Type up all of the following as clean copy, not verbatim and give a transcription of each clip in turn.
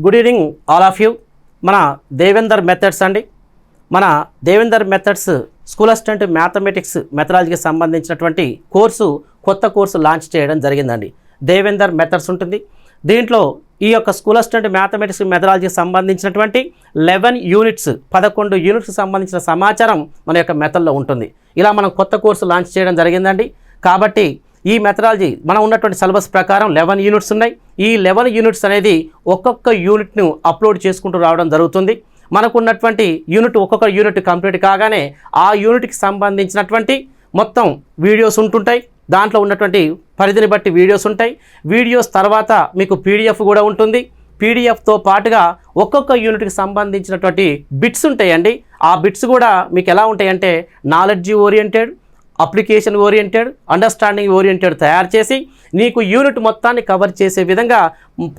Good evening all of you. మన Devender methods అండి. మన Devender methods school assistant mathematics మెథడాలజీకి సంబంధించినటువంటి కొత్త కోర్సు లాంచ్ చేయడం జరిగిందండి. దేవేందర్ మెథడ్స్ ఉంటుంది. దీంట్లో ఈ యొక్క స్కూల్ అసిస్టెంట్ మ్యాథమెటిక్స్ మెథడాలజీకి సంబంధించినటువంటి 11 యూనిట్స్ 11 యూనిట్స్కి సంబంధించిన సమాచారం మన యొక్క మెథడ్లో ఉంటుంది. ఇలా మనం కొత్త కోర్సు లాంచ్ చేయడం జరిగిందండి. కాబట్టి ఈ మెథడాలజీ మనం ఉన్నటువంటి సిలబస్ ప్రకారం 11 యూనిట్స్ ఉన్నాయి. ఈ 11 యూనిట్స్ అనేది ఒక్కొక్క యూనిట్ను అప్లోడ్ చేసుకుంటూ రావడం జరుగుతుంది. మనకు ఉన్నటువంటి ఒక్కొక్క యూనిట్ కంప్లీట్ కాగానే ఆ యూనిట్కి సంబంధించినటువంటి మొత్తం వీడియోస్ ఉంటుంటాయి. దాంట్లో ఉన్నటువంటి పరిధిని బట్టి వీడియోస్ ఉంటాయి. వీడియోస్ తర్వాత మీకు పీడిఎఫ్ కూడా ఉంటుంది. పీడిఎఫ్తో పాటుగా ఒక్కొక్క యూనిట్కి సంబంధించినటువంటి బిట్స్ ఉంటాయండి. ఆ బిట్స్ కూడా మీకు ఎలా ఉంటాయంటే knowledge oriented, application oriented, understanding oriented తయారు చేసి నీకు యూనిట్ మొత్తాన్ని కవర్ చేసే విధంగా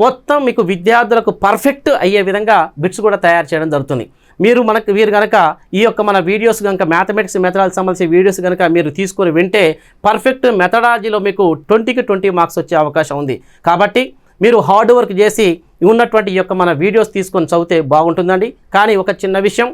మొత్తం మీకు విద్యార్థులకు పర్ఫెక్ట్ అయ్యే విధంగా బిట్స్ కూడా తయారు చేయడం జరుగుతుంది. వీరు కనుక ఈ యొక్క మన వీడియోస్ కనుక మ్యాథమెటిక్స్ మెథడాలజీకి సంబంధించిన వీడియోస్ కనుక మీరు తీసుకొని వింటే పర్ఫెక్ట్ మెథడాలజీలో మీకు 20కి 20 మార్క్స్ వచ్చే అవకాశం ఉంది. కాబట్టి మీరు హార్డ్ వర్క్ చేసి ఉన్నటువంటి ఈ యొక్క మన వీడియోస్ తీసుకొని చదివితే బాగుంటుందండి. కానీ ఒక చిన్న విషయం,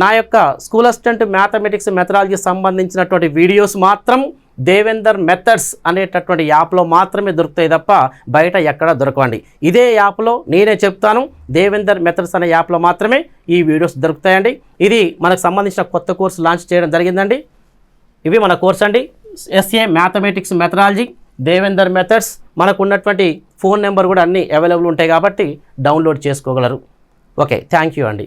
నా యొక్క స్కూల్ అసిస్టెంట్ మ్యాథమెటిక్స్ మెథడాలజీకి సంబంధించినటువంటి వీడియోస్ మాత్రం దేవేందర్ మెథడ్స్ అనేటటువంటి యాప్లో మాత్రమే దొరుకుతాయి తప్ప బయట ఎక్కడ దొరకవండి. ఇదే యాప్లో నేనే చెప్తాను, దేవేందర్ మెథడ్స్ అనే యాప్లో మాత్రమే ఈ వీడియోస్ దొరుకుతాయండి. ఇది మనకు సంబంధించిన కొత్త కోర్సు లాంచ్ చేయడం జరిగిందండి. ఇవి మన కోర్స్ అండి, SA mathematics methodology Devender methods. మనకు ఉన్నటువంటి ఫోన్ నెంబర్ కూడా అన్నీ అవైలబుల్ ఉంటాయి కాబట్టి డౌన్లోడ్ చేసుకోగలరు. ఓకే, థ్యాంక్ యూ అండి.